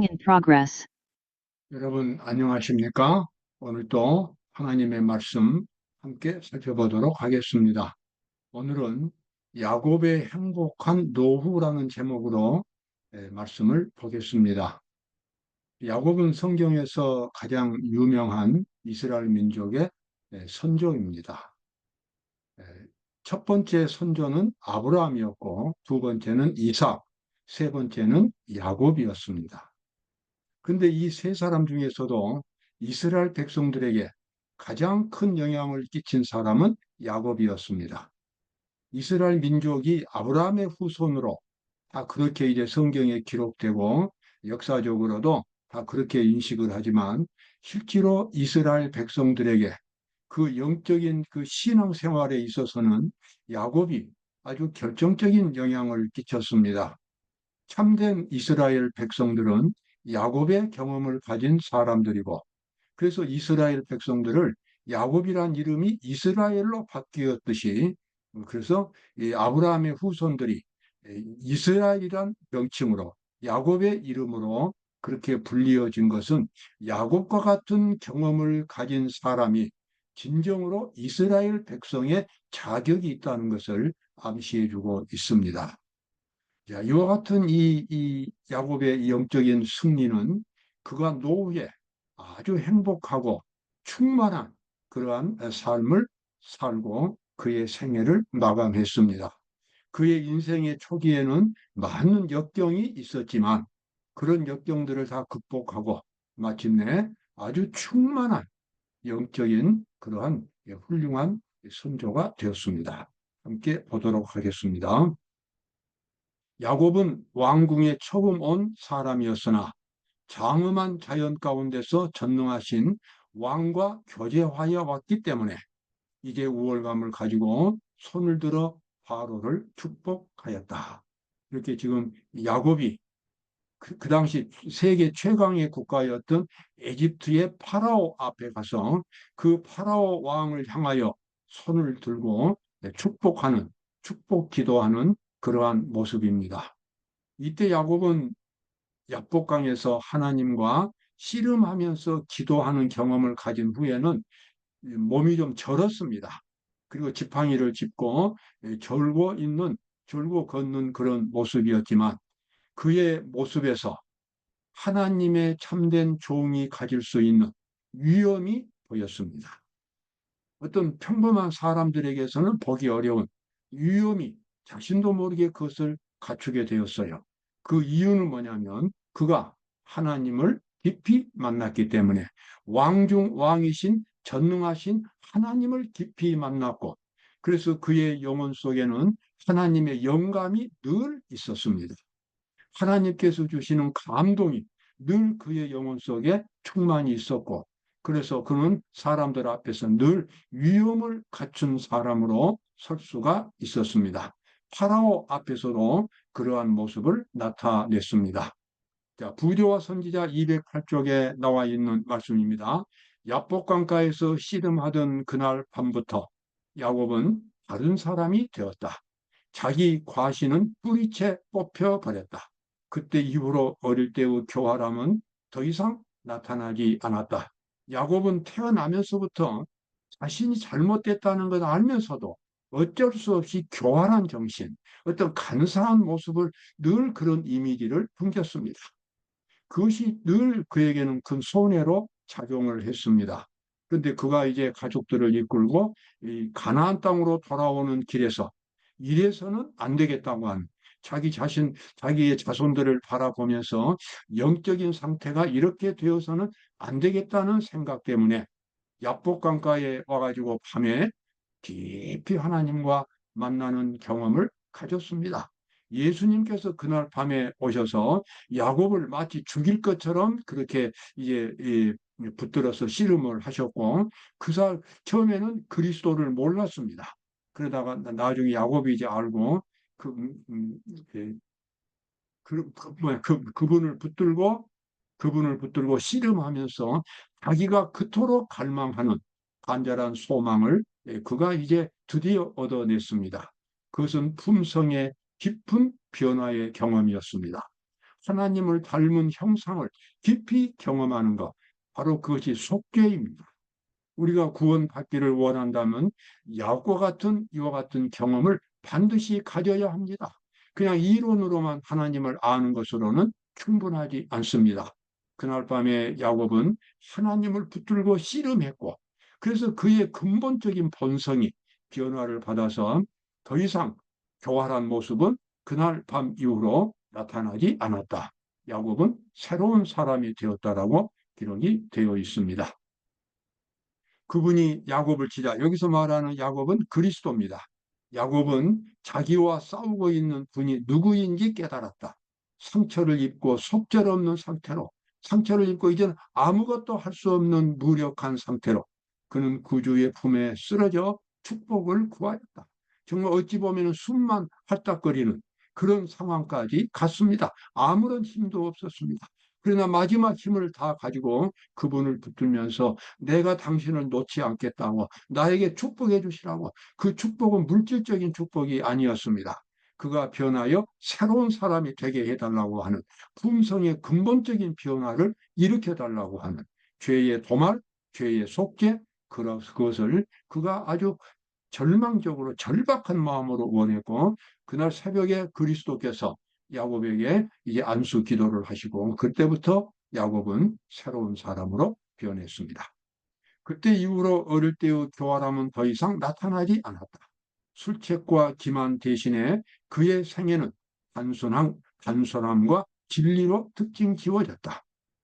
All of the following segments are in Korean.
in progress. 여러분 안녕하십니까? 오늘도 하나님의 말씀 함께 살펴보도록 하겠습니다. 오늘은 야곱의 행복한 노후라는 제목으로 말씀을 보겠습니다. 야곱은 성경에서 가장 유명한 이스라엘 민족의 선조입니다. 에, 첫 번째 선조는 아브라함이었고 두 번째는 이삭, 세 번째는 야곱이었습니다. 근데 이 세 사람 중에서도 이스라엘 백성들에게 가장 큰 영향을 끼친 사람은 야곱이었습니다. 이스라엘 민족이 아브라함의 후손으로 다 그렇게 이제 성경에 기록되고 역사적으로도 다 그렇게 인식을 하지만 실제로 이스라엘 백성들에게 그 영적인 그 신앙 생활에 있어서는 야곱이 아주 결정적인 영향을 끼쳤습니다. 참된 이스라엘 백성들은 야곱의 경험을 가진 사람들이고, 그래서 이스라엘 백성들을 야곱이란 이름이 이스라엘로 바뀌었듯이, 그래서 이 아브라함의 후손들이 이스라엘이란 명칭으로 야곱의 이름으로 그렇게 불리어진 것은 야곱과 같은 경험을 가진 사람이 진정으로 이스라엘 백성의 자격이 있다는 것을 암시해주고 있습니다. 자, 이와 같은 이 야곱의 이 영적인 승리는 그가 노후에 아주 행복하고 충만한 그러한 삶을 살고 그의 생애를 마감했습니다. 그의 인생의 초기에는 많은 역경이 있었지만 그런 역경들을 다 극복하고 마침내 아주 충만한 영적인 그러한 훌륭한 선조가 되었습니다. 함께 보도록 하겠습니다. 야곱은 왕궁에 처음 온 사람이었으나 장엄한 자연 가운데서 전능하신 왕과 교제하여 왔기 때문에 이제 우월감을 가지고 손을 들어 바로를 축복하였다. 이렇게 지금 야곱이 그 당시 세계 최강의 국가였던 에집트의 파라오 앞에 가서 그 파라오 왕을 향하여 손을 들고 축복하는, 축복 기도하는 그러한 모습입니다. 이때 야곱은 야복강에서 하나님과 씨름하면서 기도하는 경험을 가진 후에는 몸이 좀 절었습니다. 그리고 지팡이를 짚고 절고 걷는 그런 모습이었지만 그의 모습에서 하나님의 참된 종이 가질 수 있는 위엄이 보였습니다. 어떤 평범한 사람들에게서는 보기 어려운 위엄이 자신도 모르게 그것을 갖추게 되었어요. 그 이유는 뭐냐면 그가 하나님을 깊이 만났기 때문에 왕중 왕이신 전능하신 하나님을 깊이 만났고, 그래서 그의 영혼 속에는 하나님의 영감이 늘 있었습니다. 하나님께서 주시는 감동이 늘 그의 영혼 속에 충만히 있었고, 그래서 그는 사람들 앞에서 늘 위엄을 갖춘 사람으로 설 수가 있었습니다. 파라오 앞에서도 그러한 모습을 나타냈습니다. 자, 부조와 선지자 208쪽에 나와 있는 말씀입니다. 야복강가에서 씨름하던 그날 밤부터 야곱은 다른 사람이 되었다. 자기 과신은 뿌리채 뽑혀 버렸다. 그때 이후로 어릴 때의 교활함은 더 이상 나타나지 않았다. 야곱은 태어나면서부터 자신이 잘못됐다는 걸 알면서도 어쩔 수 없이 교활한 정신, 어떤 간사한 모습을 늘 그런 이미지를 풍겼습니다. 그것이 늘 그에게는 큰 손해로 작용을 했습니다. 그런데 그가 이제 가족들을 이끌고 이 가나안 땅으로 돌아오는 길에서 이래서는 안 되겠다고 한 자기 자신, 자기의 자손들을 바라보면서 영적인 상태가 이렇게 되어서는 안 되겠다는 생각 때문에 야복강가에 와가지고 밤에 깊이 하나님과 만나는 경험을 가졌습니다. 예수님께서 그날 밤에 오셔서 야곱을 마치 죽일 것처럼 그렇게 이제 붙들어서 씨름을 하셨고, 처음에는 그리스도를 몰랐습니다. 그러다가 나중에 야곱이 이제 알고 그, 예, 그분을 붙들고 씨름하면서 자기가 그토록 갈망하는 간절한 소망을 그가 이제 드디어 얻어냈습니다. 그것은 품성의 깊은 변화의 경험이었습니다. 하나님을 닮은 형상을 깊이 경험하는 것, 바로 그것이 속죄입니다. 우리가 구원받기를 원한다면 이와 같은 경험을 반드시 가져야 합니다. 그냥 이론으로만 하나님을 아는 것으로는 충분하지 않습니다. 그날 밤에 야곱은 하나님을 붙들고 씨름했고, 그래서 그의 근본적인 본성이 변화를 받아서 더 이상 교활한 모습은 그날 밤 이후로 나타나지 않았다. 야곱은 새로운 사람이 되었다라고 기록이 되어 있습니다. 그분이 야곱을 치자, 여기서 말하는 야곱은 그리스도입니다. 야곱은 자기와 싸우고 있는 분이 누구인지 깨달았다. 상처를 입고 속절없는 상태로, 상처를 입고 이제는 아무것도 할 수 없는 무력한 상태로 그는 구주의 품에 쓰러져 축복을 구하였다. 정말 어찌 보면 숨만 헐떡거리는 그런 상황까지 갔습니다. 아무런 힘도 없었습니다. 그러나 마지막 힘을 다 가지고 그분을 붙들면서 내가 당신을 놓지 않겠다고, 나에게 축복해 주시라고. 그 축복은 물질적인 축복이 아니었습니다. 그가 변하여 새로운 사람이 되게 해달라고 하는, 품성의 근본적인 변화를 일으켜달라고 하는, 죄의 도말, 죄의 속죄, 그것을 그가 아주 절망적으로 절박한 마음으로 원했고, 그날 새벽에 그리스도께서 야곱에게 이제 안수 기도를 하시고, 그때부터 야곱은 새로운 사람으로 변했습니다. 그때 이후로 어릴 때의 교활함은 더 이상 나타나지 않았다. 술책과 기만 대신에 그의 생애는 단순함과 진리로 특징 지워졌다.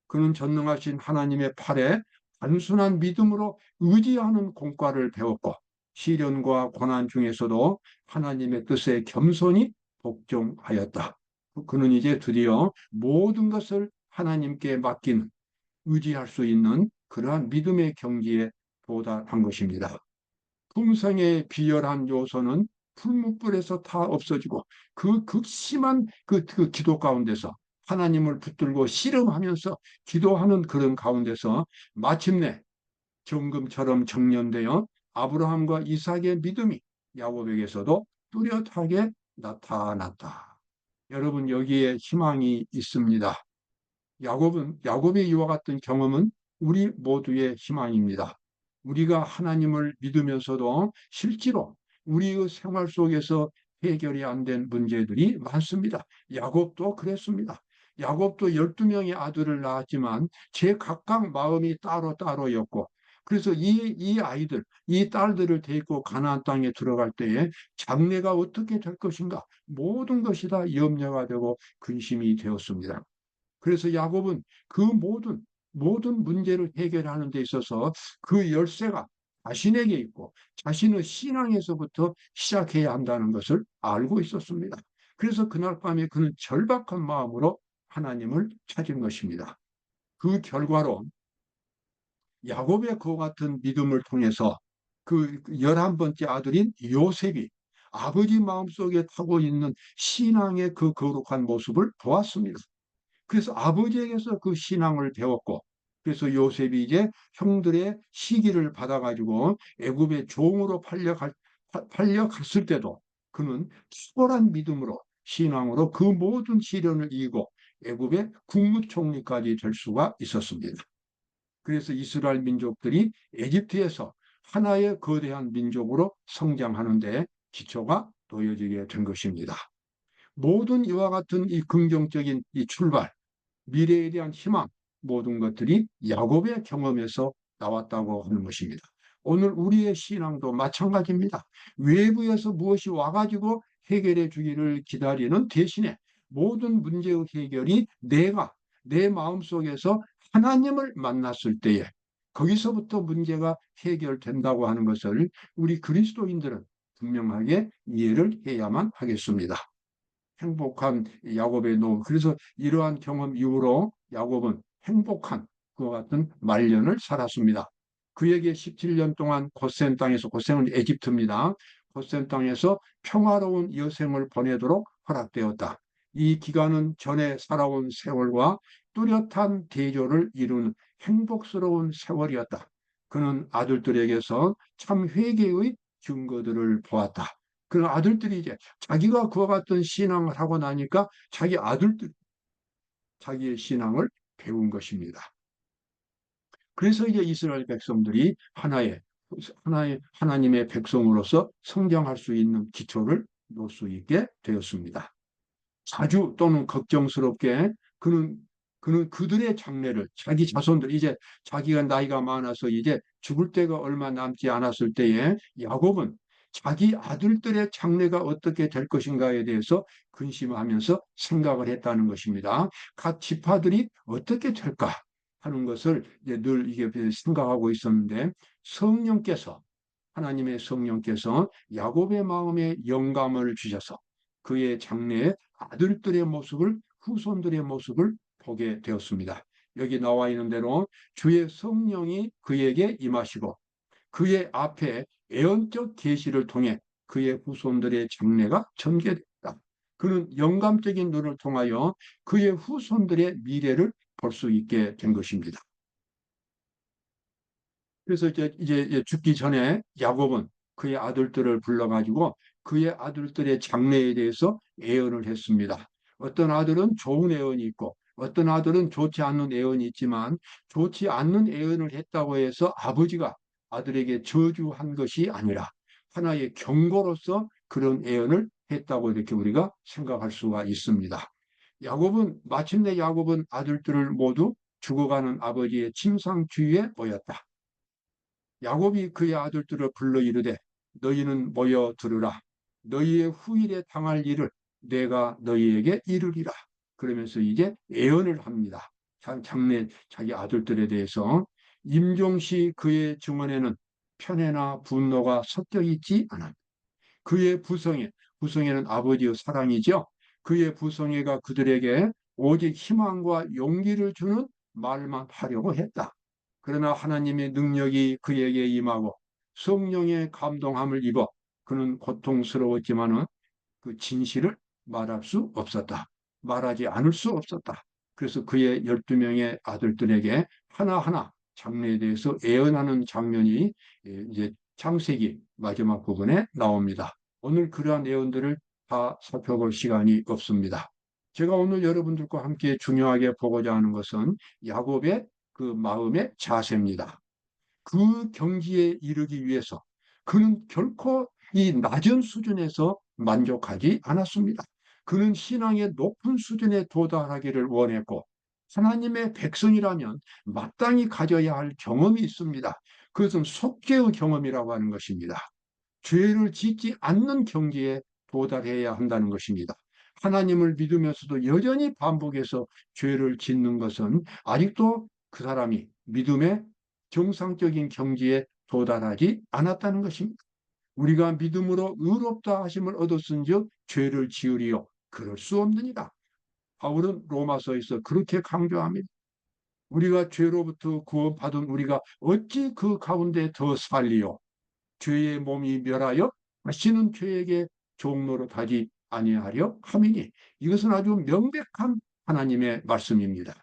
그는 전능하신 하나님의 팔에 단순한 믿음으로 의지하는 공과를 배웠고, 시련과 고난 중에서도 하나님의 뜻에 겸손히 복종하였다. 그는 이제 드디어 모든 것을 하나님께 맡기는, 의지할 수 있는 그러한 믿음의 경지에 도달한 것입니다. 품성의 비열한 요소는 풀무불에서 다 없어지고, 그 극심한 그 기도 가운데서 하나님을 붙들고 씨름하면서 기도하는 그런 가운데서 마침내 정금처럼 정련되어 아브라함과 이삭의 믿음이 야곱에게서도 뚜렷하게 나타났다. 여러분, 여기에 희망이 있습니다. 야곱의 이와 같은 경험은 우리 모두의 희망입니다. 우리가 하나님을 믿으면서도 실제로 우리의 생활 속에서 해결이 안 된 문제들이 많습니다. 야곱도 그랬습니다. 야곱도 12명의 아들을 낳았지만 제 각각 마음이 따로따로였고, 그래서 이 아이들, 이 딸들을 데리고 가나안 땅에 들어갈 때에 장래가 어떻게 될 것인가, 모든 것이 다 염려가 되고 근심이 되었습니다. 그래서 야곱은 그 모든 문제를 해결하는 데 있어서 그 열쇠가 자신에게 있고, 자신의 신앙에서부터 시작해야 한다는 것을 알고 있었습니다. 그래서 그날 밤에 그는 절박한 마음으로 하나님을 찾은 것입니다. 그 결과로 야곱의 그와 같은 믿음을 통해서 그 11번째 아들인 요셉이 아버지 마음속에 타고 있는 신앙의 그 거룩한 모습을 보았습니다. 그래서 아버지에게서 그 신앙을 배웠고, 그래서 요셉이 이제 형들의 시기를 받아가지고 애굽의 종으로 팔려갔을 때도 그는 탁월한 믿음으로, 신앙으로 그 모든 시련을 이기고 애굽의 국무총리까지 될 수가 있었습니다. 그래서 이스라엘 민족들이 에집트에서 하나의 거대한 민족으로 성장하는 데 기초가 놓여지게 된 것입니다. 모든 이와 같은 이 긍정적인 이 출발, 미래에 대한 희망, 모든 것들이 야곱의 경험에서 나왔다고 하는 것입니다. 오늘 우리의 신앙도 마찬가지입니다. 외부에서 무엇이 와가지고 해결해 주기를 기다리는 대신에 모든 문제의 해결이 내가 내 마음속에서 하나님을 만났을 때에 거기서부터 문제가 해결된다고 하는 것을 우리 그리스도인들은 분명하게 이해를 해야만 하겠습니다. 행복한 야곱의 노. 그래서 이러한 경험 이후로 야곱은 행복한 그와 같은 말년을 살았습니다. 그에게 17년 동안 고센 땅에서, 고센은 에집트입니다. 고센 땅에서 평화로운 여생을 보내도록 허락되었다. 이 기간은 전에 살아온 세월과 뚜렷한 대조를 이루는 행복스러운 세월이었다. 그는 아들들에게서 참 회개의 증거들을 보았다. 그 아들들이 이제 자기가 그와 같은 신앙을 하고 나니까 자기 아들들, 자기의 신앙을 배운 것입니다. 그래서 이제 이스라엘 백성들이 하나의 하나님의 백성으로서 성장할 수 있는 기초를 놓을 수 있게 되었습니다. 자주 또는 걱정스럽게 그는 그들의 장래를 자기 자손들 이제 자기가 나이가 많아서 이제 죽을 때가 얼마 남지 않았을 때에 야곱은 자기 아들들의 장래가 어떻게 될 것인가에 대해서 근심하면서 생각을 했다는 것입니다. 각 지파들이 어떻게 될까 하는 것을 이제 늘 이게 생각하고 있었는데 성령께서 하나님의 성령께서 야곱의 마음에 영감을 주셔서 그의 장래에 아들들의 모습을 후손들의 모습을 보게 되었습니다. 여기 나와 있는 대로 주의 성령이 그에게 임하시고 그의 앞에 예언적 계시를 통해 그의 후손들의 장래가 전개됐다. 그는 영감적인 눈을 통하여 그의 후손들의 미래를 볼 수 있게 된 것입니다. 그래서 이제 죽기 전에 야곱은 그의 아들들을 불러가지고 그의 아들들의 장래에 대해서 예언을 했습니다. 어떤 아들은 좋은 예언이 있고 어떤 아들은 좋지 않는 예언이 있지만 좋지 않는 예언을 했다고 해서 아버지가 아들에게 저주한 것이 아니라 하나의 경고로서 그런 예언을 했다고 이렇게 우리가 생각할 수가 있습니다. 마침내 야곱은 아들들을 모두 죽어가는 아버지의 침상주의에 모였다. 야곱이 그의 아들들을 불러 이르되 너희는 모여 들으라. 너희의 후일에 당할 일을 내가 너희에게 이르리라. 그러면서 이제 예언을 합니다. 장래 자기 아들들에 대해서 임종시 그의 증언에는 편애나 분노가 섞여 있지 않아. 그의 부성애는 아버지의 사랑이죠. 그의 부성애가 그들에게 오직 희망과 용기를 주는 말만 하려고 했다. 그러나 하나님의 능력이 그에게 임하고 성령의 감동함을 입어 그는 고통스러웠지만은 그 진실을 말할 수 없었다. 말하지 않을 수 없었다. 그래서 그의 12명의 아들들에게 하나하나 장래에 대해서 예언하는 장면이 이제 창세기 마지막 부분에 나옵니다. 오늘 그러한 예언들을 다 살펴볼 시간이 없습니다. 제가 오늘 여러분들과 함께 중요하게 보고자 하는 것은 야곱의 그 마음의 자세입니다. 그 경지에 이르기 위해서 그는 결코 이 낮은 수준에서 만족하지 않았습니다. 그는 신앙의 높은 수준에 도달하기를 원했고 하나님의 백성이라면 마땅히 가져야 할 경험이 있습니다. 그것은 속죄의 경험이라고 하는 것입니다. 죄를 짓지 않는 경지에 도달해야 한다는 것입니다. 하나님을 믿으면서도 여전히 반복해서 죄를 짓는 것은 아직도 그 사람이 믿음의 정상적인 경지에 도달하지 않았다는 것입니다. 우리가 믿음으로 의롭다 하심을 얻었은즉 죄를 지으리요 그럴 수 없느니라. 바울은 로마서에서 그렇게 강조합니다. 우리가 죄로부터 구원받은 우리가 어찌 그 가운데 더 살리요. 죄의 몸이 멸하여 다시는 죄에게 종로로 하지 아니하려 함이니 이것은 아주 명백한 하나님의 말씀입니다.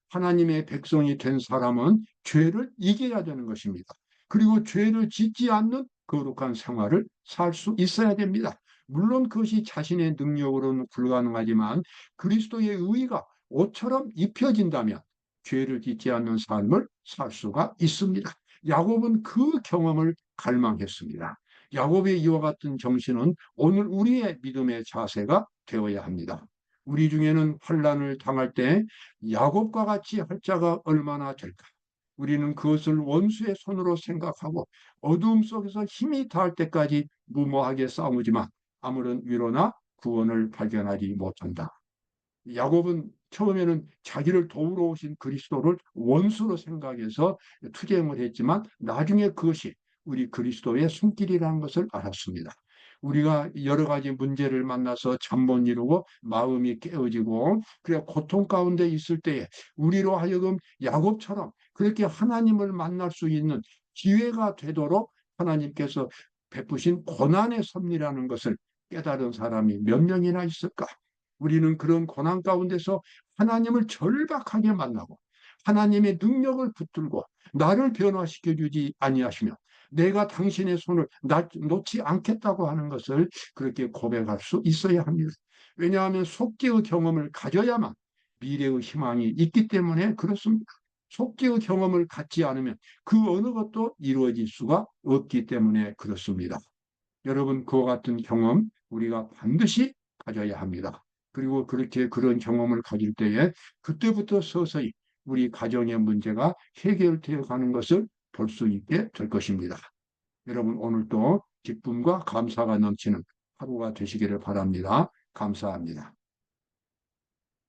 하나님의 백성이 된 사람은 죄를 이겨야 되는 것입니다. 그리고 죄를 짓지 않는 거룩한 생활을 살 수 있어야 됩니다. 물론 그것이 자신의 능력으로는 불가능하지만 그리스도의 의가 옷처럼 입혀진다면 죄를 짓지 않는 삶을 살 수가 있습니다. 야곱은 그 경험을 갈망했습니다. 야곱의 이와 같은 정신은 오늘 우리의 믿음의 자세가 되어야 합니다. 우리 중에는 환난을 당할 때 야곱과 같이 할 자가 얼마나 될까? 우리는 그것을 원수의 손으로 생각하고 어두움 속에서 힘이 닿을 때까지 무모하게 싸우지만 아무런 위로나 구원을 발견하지 못한다. 야곱은 처음에는 자기를 도우러 오신 그리스도를 원수로 생각해서 투쟁을 했지만 나중에 그것이 우리 그리스도의 손길이라는 것을 알았습니다. 우리가 여러 가지 문제를 만나서 잠 못 이루고 마음이 깨어지고 그래 고통 가운데 있을 때에 우리로 하여금 야곱처럼 그렇게 하나님을 만날 수 있는 기회가 되도록 하나님께서 베푸신 고난의 섭리라는 것을 깨달은 사람이 몇 명이나 있을까? 우리는 그런 고난 가운데서 하나님을 절박하게 만나고 하나님의 능력을 붙들고 나를 변화시켜 주지 아니하시며 내가 당신의 손을 놓지 않겠다고 하는 것을 그렇게 고백할 수 있어야 합니다. 왜냐하면 속죄의 경험을 가져야만 미래의 희망이 있기 때문에 그렇습니다. 속죄의 경험을 갖지 않으면 그 어느 것도 이루어질 수가 없기 때문에 그렇습니다. 여러분, 그와 같은 경험 우리가 반드시 가져야 합니다. 그리고 그렇게 그런 경험을 가질 때에 그때부터 서서히 우리 가정의 문제가 해결되어 가는 것을 볼 수 있게 될 것입니다. 여러분, 오늘도 기쁨과 감사가 넘치는 하루가 되시기를 바랍니다. 감사합니다.